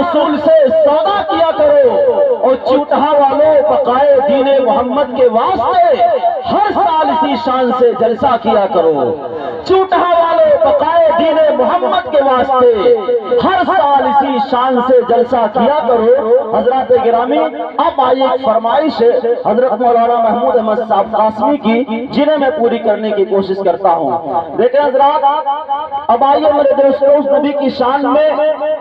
رسول سے سودا کیا کرو، اور چوٹہا والوں بقائے دین محمد کے واسطے ہر سال اسی شان سے جلسہ کیا کرو۔ چوٹہا والے بقائے دین محمد کے واسطے ہر سال اسی شان سے جلسہ کیا کرو۔ حضرات گرامی، اب آئیے ایک فرمائش ہے حضرت مولانا محمود احمد صاحب قاسمی کی، جنہیں میں پوری کرنے کی کوشش کرتا ہوں۔ دیکھیں حضرات، اب آئیے میرے دوستوں، اس نبی کی شان میں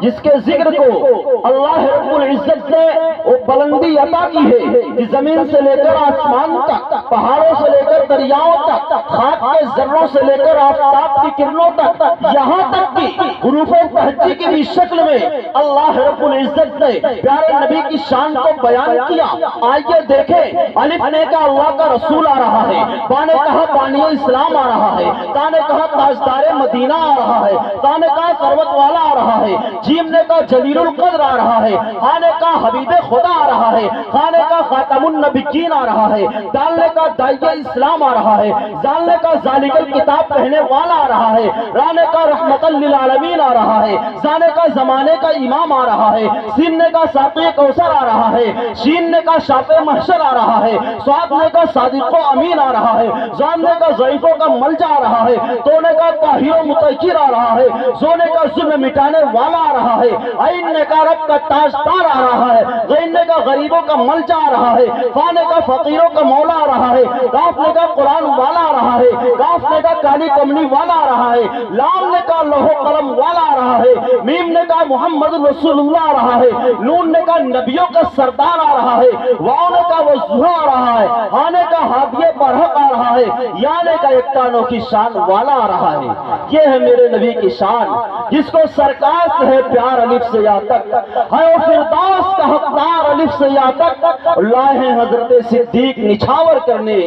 جس کے ذکر کو اللہ رب العزت نے وہ بلندی عطا کی ہے کہ زمین سے لے کر آسمان تک، پہاڑوں سے لے کر دریاؤں تک، خاک کے ذروں سے لے کر آفتاب کی کرنوں تک، یہاں تک کہ حروف تہجی کی بھی شکل میں اللہ رب العزت نے پیارے نبی کی شان کو بیان کیا۔ آئیے دیکھیں، الف نے کہا اللہ کا رسول آ رہا ہے، با نے کہا بانی اسلام آ رہا ہے، تا نے کہا تاجدار مدینہ آ رہا ہے، تا نے کہا کروت والا آ رہا ہے، جیم نے کہا جلیل القدر آ رہا ہے، ہاں نے کہا حبیب خدا آ رہا ہے، خاں نے کہا خاتم النبیین آ رہا ہے، دال نے کہا داعیہ اسلام آ رہا ہے، زال نے کہا ذالک الکتاب کہنے والا آ رہا ہے، را نے کہا رحمت للعالمین آ رہا ہے، زا نے کہا زمانے کا امام آ رہا ہے، سین نے کہا ساقی کوثر آ رہا ہے، شین نے کہا شافع محشر آ رہا ہے، صاد نے کہا صادق و امین آ رہا ہے، زان نے کہا ضعیفوں کا ملجا آ رہا ہے، تو نے کہا طاہر و مطہر آ رہا ہے، زو نے کہا ظلم مٹانے والا آ رہا ہے، عین نے کہا رب کا تاجدار آ رہا ہے، غین نے کہا غریبوں کا ملجا آ رہا ہے، فا نے کہا فقیروں کا مولا آ رہا ہے، کاف نے کہا قرآن والا آ رہا ہے، کاف نے کہا کالی کمنی والا آ رہا ہے، لام نے کہا لوح و قلم والا آ رہا ہے، میم نے کہا محمد رسول اللہ آ رہا ہے، نون نے کہا نبیوں کا سردار آ رہا ہے، واؤ نے کہا وضوح آ رہا ہے، ہاں نے کہا ہادیے برحق آ رہا ہے، یا نے کہا اکتانوں کی شان والا آ رہا ہے۔ یہ ہے میرے نبی کی شان، جس کو سرکار سے ہے پیار الف سے یا تک، ہے وہ فردوس کا حقدار الف سے یا تک، لائے ہیں حضرت صدیق نچھاور کرنے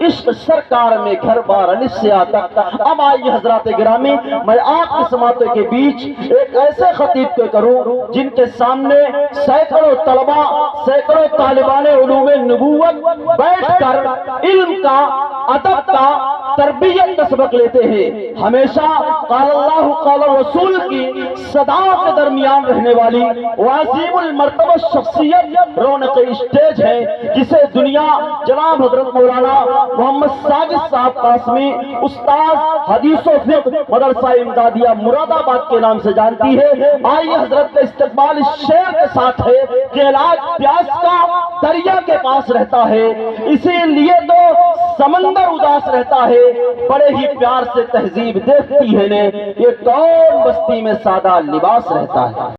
عشق سرکار میں گھر بار الف سے یا تک۔ اب آئیے حضرات گرامی، میں آپ کی سماعتوں کے بیچ ایک ایسے خطیب کو کروں جن کے سامنے سینکڑوں طلباء، سینکڑوں طالبان علوم نبوت بیٹھ کر علم کا، ادب کا، تربیت کا سبق لیتے ہیں۔ ہمیشہ قال اللہ قال رسول کی صداؤں کے درمیان رہنے والی عظیم المرتبہ شخصیت رونق اسٹیج ہے، جسے دنیا جناب حضرت مولانا محمد ساجد صاحب قاسمی استاذ حدیث و فقہ مدرسہ امدادیہ مراد آباد کے نام سے جانتی ہے۔ آئیے حضرت کا استقبال اس شعر کے ساتھ ہے کہ علاج پیاس کا دریا کے پاس رہتا ہے، اسی لیے تو سمندر اداس رہتا ہے، بڑے ہی پیار سے تہذیب دیکھتی ہے نے، یہ کون بستی میں سادہ لباس رہتا ہے۔